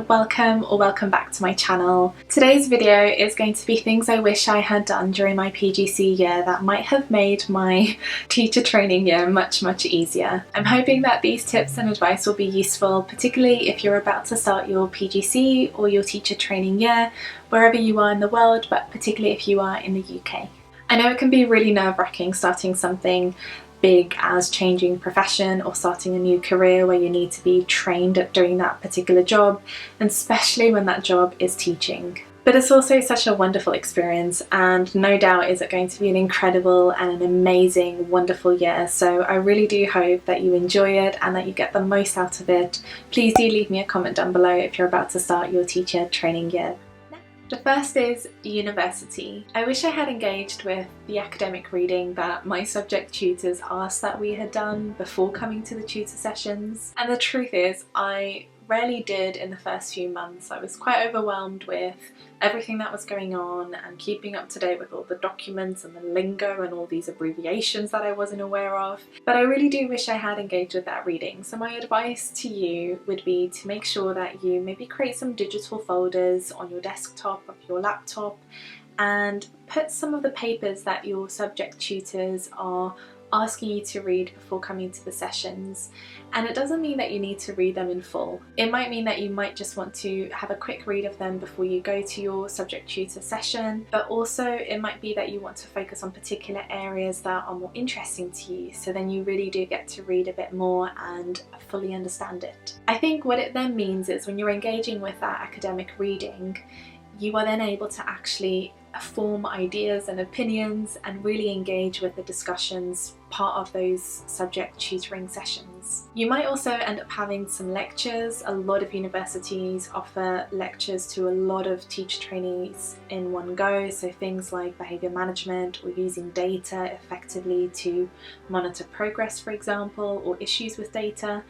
welcome or welcome back to my channel. Today's video is going to be things I wish I had done during my PGCE year that might have made my teacher training year much easier. I'm hoping that these tips and advice will be useful, particularly if you're about to start your PGCE or your teacher training year, wherever you are in the world, but particularly if you are in the UK. I know it can be really nerve-wracking starting something big as changing profession or starting a new career where you need to be trained at doing that particular job, and especially when that job is teaching. But it's also such a wonderful experience, and no doubt is it going to be an incredible and an amazing, wonderful year. So I really do hope that you enjoy it and that you get the most out of it. Please do leave me a comment down below if you're about to start your teacher training year. The first is university. I wish I had engaged with the academic reading that my subject tutors asked that we had done before coming to the tutor sessions. And the truth is, I rarely did in the first few months. I was quite overwhelmed with everything that was going on and keeping up to date with all the documents and the lingo and all these abbreviations that I wasn't aware of. But I really do wish I had engaged with that reading. So my advice to you would be to make sure that you maybe create some digital folders on your desktop of your laptop and put some of the papers that your subject tutors are asking you to read before coming to the sessions. And it doesn't mean that you need to read them in full. It might mean that you might just want to have a quick read of them before you go to your subject tutor session, but also it might be that you want to focus on particular areas that are more interesting to you, so then you really do get to read a bit more and fully understand it. I think what it then means is when you're engaging with that academic reading, you are then able to actually form ideas and opinions and really engage with the discussions part of those subject tutoring sessions. You might also end up having some lectures. A lot of universities offer lectures to a lot of teacher trainees in one go, so things like behaviour management or using data effectively to monitor progress, for example, or issues with data.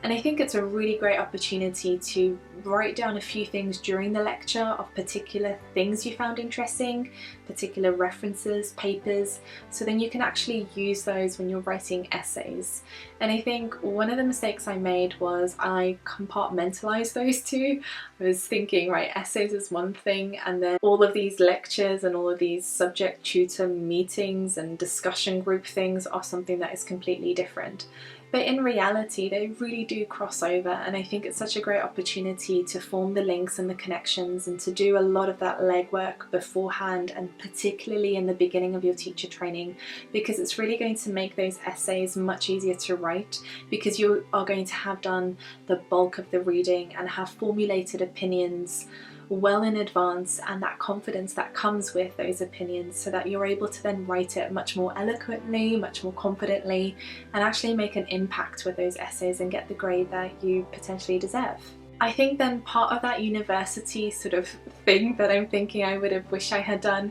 And I think it's a really great opportunity to write down a few things during the lecture of particular things you found interesting, particular references, papers, so then you can actually use those when you're writing essays. And I think one of the mistakes I made was I compartmentalized those two. I was thinking, right, essays is one thing, and then all of these lectures and all of these subject tutor meetings and discussion group things are something that is completely different. But in reality, they really do cross over, and I think it's such a great opportunity to form the links and the connections and to do a lot of that legwork beforehand, and particularly in the beginning of your teacher training, because it's really going to make those essays much easier to write, because you are going to have done the bulk of the reading and have formulated opinions well in advance, and that confidence that comes with those opinions, so that you're able to then write it much more eloquently, much more confidently, and actually make an impact with those essays and get the grade that you potentially deserve. I think then part of that university sort of thing that I'm thinking I would have wished I had done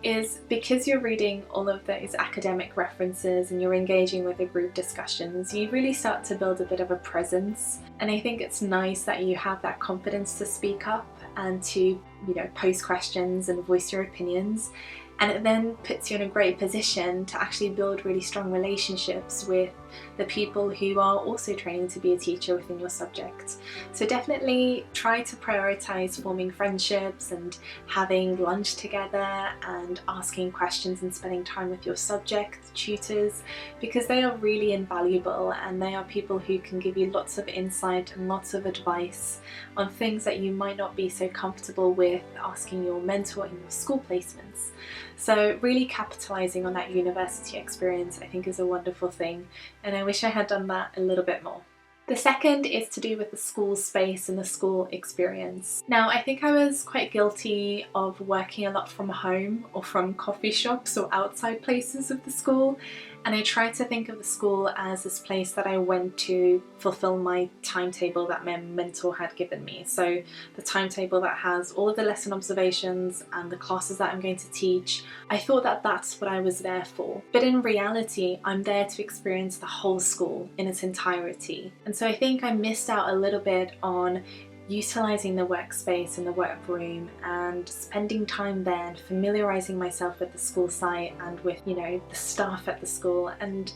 is, because you're reading all of those academic references and you're engaging with the group discussions, you really start to build a bit of a presence. And I think it's nice that you have that confidence to speak up and to, pose questions and voice your opinions. And it then puts you in a great position to actually build really strong relationships with the people who are also training to be a teacher within your subject. So definitely try to prioritize forming friendships and having lunch together and asking questions and spending time with your subject tutors, because they are really invaluable and they are people who can give you lots of insight and lots of advice on things that you might not be so comfortable with asking your mentor in your school placements. So really capitalising on that university experience, I think, is a wonderful thing, and I wish I had done that a little bit more. The second is to do with the school space and the school experience. Now, I think I was quite guilty of working a lot from home or from coffee shops or outside places of the school, and I tried to think of the school as this place that I went to fulfill my timetable that my mentor had given me. So the timetable that has all of the lesson observations and the classes that I'm going to teach, I thought that that's what I was there for. But in reality, I'm there to experience the whole school in its entirety. And so I think I missed out a little bit on utilising the workspace and the workroom and spending time there and familiarising myself with the school site and with, the staff at the school. And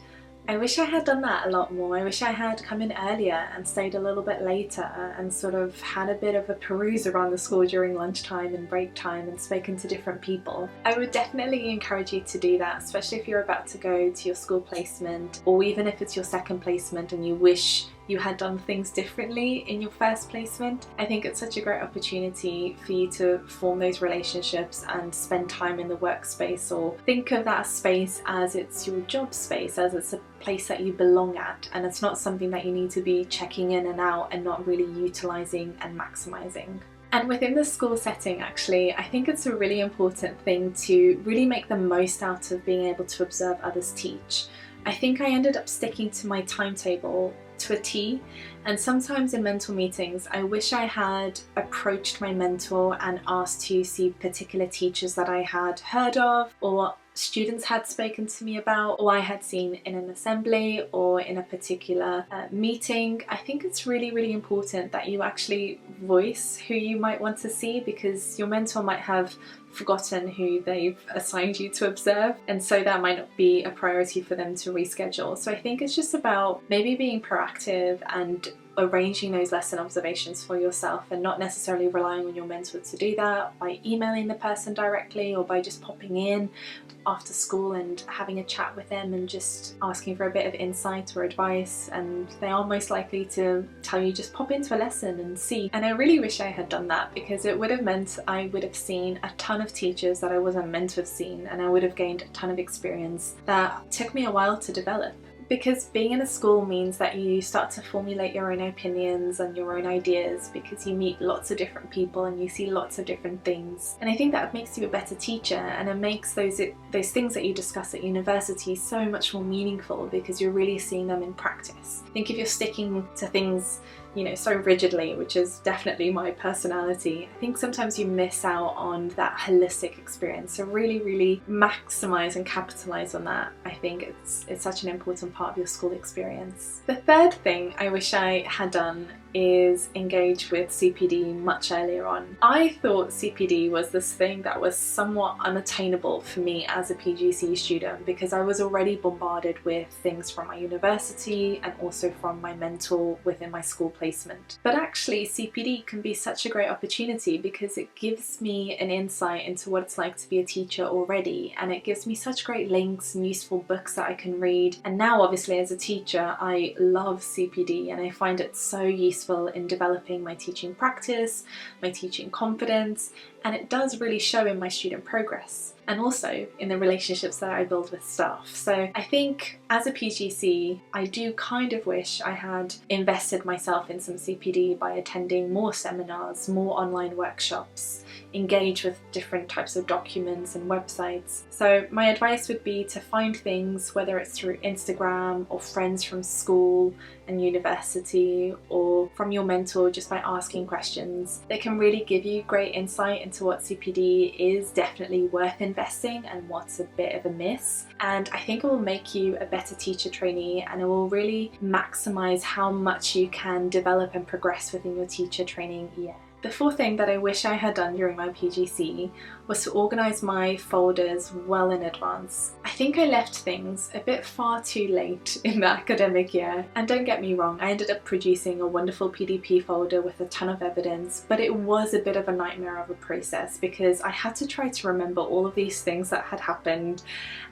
I wish I had done that a lot more. I wish I had come in earlier and stayed a little bit later and sort of had a bit of a peruse around the school during lunchtime and break time and spoken to different people. I would definitely encourage you to do that, especially if you're about to go to your school placement, or even if it's your second placement and you wish you had done things differently in your first placement. I think it's such a great opportunity for you to form those relationships and spend time in the workspace, or think of that space as it's your job space, as it's a place that you belong at, and it's not something that you need to be checking in and out and not really utilising and maximising. And within the school setting, actually, I think it's a really important thing to really make the most out of being able to observe others teach. I think I ended up sticking to my timetable to a T, and sometimes in mentor meetings I wish I had approached my mentor and asked to see particular teachers that I had heard of, or students had spoken to me about, or I had seen in an assembly or in a particular meeting. I think it's really important that you actually voice who you might want to see, because your mentor might have forgotten who they've assigned you to observe, and so that might not be a priority for them to reschedule. So I think it's just about maybe being proactive and arranging those lesson observations for yourself, and not necessarily relying on your mentor to do that by emailing the person directly, or by just popping in after school and having a chat with them and just asking for a bit of insight or advice, and they are most likely to tell you just pop into a lesson and see. And I really wish I had done that, because it would have meant I would have seen a ton of teachers that I wasn't meant to have seen, and I would have gained a ton of experience that took me a while to develop. Because being in a school means that you start to formulate your own opinions and your own ideas, because you meet lots of different people and you see lots of different things. And I think that makes you a better teacher, and it makes those things that you discuss at university so much more meaningful, because you're really seeing them in practice. I think if you're sticking to things, you know, so rigidly, which is definitely my personality, I think sometimes you miss out on that holistic experience. So really maximize and capitalize on that. I think it's such an important part of your school experience. The third thing I wish I had done is engage with CPD much earlier on. I thought CPD was this thing that was somewhat unattainable for me as a PGCE student, because I was already bombarded with things from my university and also from my mentor within my school placement. But actually CPD can be such a great opportunity, because it gives me an insight into what it's like to be a teacher already, and it gives me such great links and useful books that I can read. And now obviously as a teacher I love CPD, and I find it so useful in developing my teaching practice, my teaching confidence, and it does really show in my student progress, and also in the relationships that I build with staff. So I think as a PGC, I do kind of wish I had invested myself in some CPD by attending more seminars, more online workshops, engage with different types of documents and websites. So my advice would be to find things, whether it's through Instagram or friends from school and university, or from your mentor just by asking questions. They can really give you great insight into what CPD is definitely worth investing and what's a bit of a miss. And I think it will make you a better teacher trainee, and it will really maximize how much you can develop and progress within your teacher training year. The fourth thing that I wish I had done during my PGCE was to organise my folders well in advance. I think I left things a bit far too late in the academic year, and don't get me wrong, I ended up producing a wonderful PDP folder with a ton of evidence, but it was a bit of a nightmare of a process, because I had to try to remember all of these things that had happened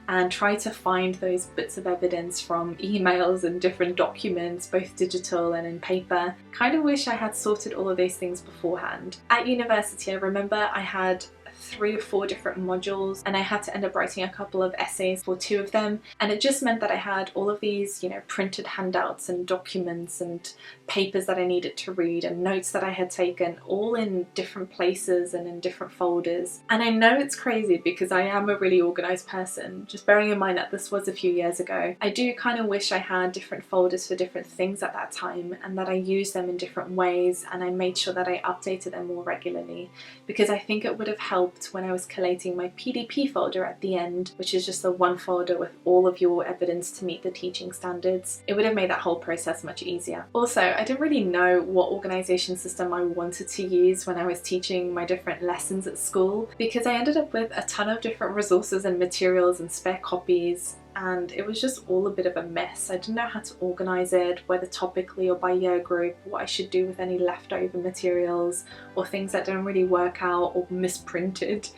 and try to find those bits of evidence from emails and different documents, both digital and in paper. Kind of wish I had sorted all of those things beforehand. At university, I remember I had 3 or 4 different modules, and I had to end up writing a couple of essays for 2 of them, and it just meant that I had all of these, you know, printed handouts and documents and papers that I needed to read and notes that I had taken, all in different places and in different folders. And I know it's crazy because I am a really organised person, just bearing in mind that this was a few years ago. I do kind of wish I had different folders for different things at that time, and that I used them in different ways, and I made sure that I updated them more regularly, because I think it would have helped when I was collating my PDP folder at the end, which is just the one folder with all of your evidence to meet the teaching standards. It would have made that whole process much easier. Also, I didn't really know what organisation system I wanted to use when I was teaching my different lessons at school, because I ended up with a ton of different resources and materials and spare copies, and it was just all a bit of a mess. I didn't know how to organise it, whether topically or by year group, what I should do with any leftover materials or things that didn't really work out or misprinted.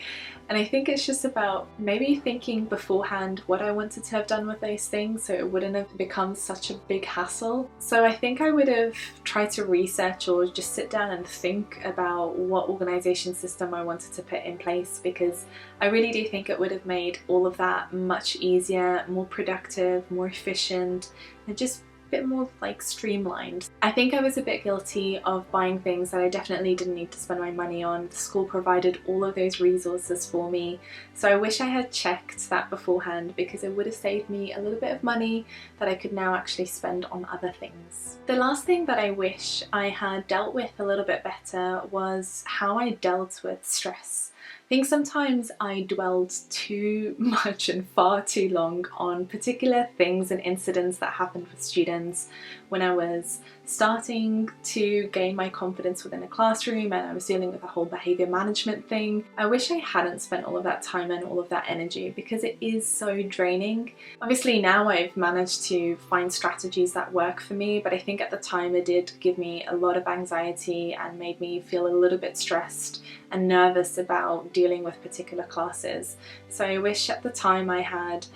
And I think it's just about maybe thinking beforehand what I wanted to have done with those things so it wouldn't have become such a big hassle. So I think I would have tried to research or just sit down and think about what organisation system I wanted to put in place, because I really do think it would have made all of that much easier, more productive, more efficient, and just bit more like streamlined. I think I was a bit guilty of buying things that I definitely didn't need to spend my money on. The school provided all of those resources for me, so I wish I had checked that beforehand, because it would have saved me a little bit of money that I could now actually spend on other things. The last thing that I wish I had dealt with a little bit better was how I dealt with stress. I think sometimes I dwelled too much and far too long on particular things and incidents that happened with students when I was starting to gain my confidence within a classroom and I was dealing with the whole behaviour management thing. I wish I hadn't spent all of that time and all of that energy, because it is so draining. Obviously now I've managed to find strategies that work for me, but I think at the time it did give me a lot of anxiety and made me feel a little bit stressed and nervous about dealing with particular classes. So I wish at the time I had,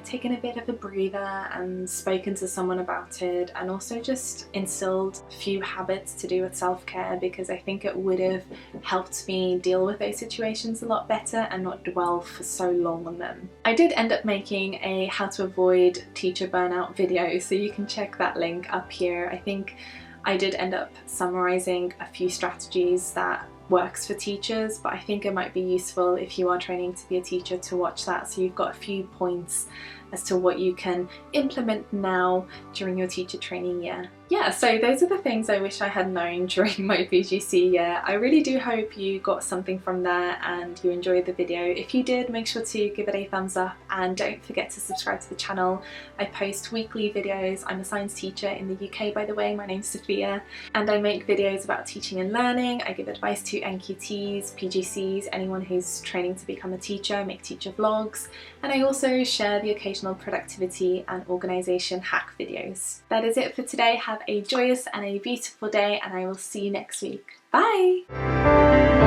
taken a bit of a breather and spoken to someone about it, and also just instilled a few habits to do with self-care, because I think it would have helped me deal with those situations a lot better and not dwell for so long on them. I did end up making a how to avoid teacher burnout video, so you can check that link up here. I think I did end up summarising a few strategies that works for teachers, but I think it might be useful if you are training to be a teacher to watch that, so you've got a few points as to what you can implement now during your teacher training year. Yeah, so those are the things I wish I had known during my PGCE year. I really do hope you got something from there and you enjoyed the video. If you did, make sure to give it a thumbs up and don't forget to subscribe to the channel. I post weekly videos. I'm a science teacher in the UK, by the way. My name's Sofia, and I make videos about teaching and learning. I give advice to NQTs, PGCs, anyone who's training to become a teacher. I make teacher vlogs, and I also share the occasional productivity and organisation hack videos. That is it for today. Have a joyous and a beautiful day, and I will see you next week. Bye!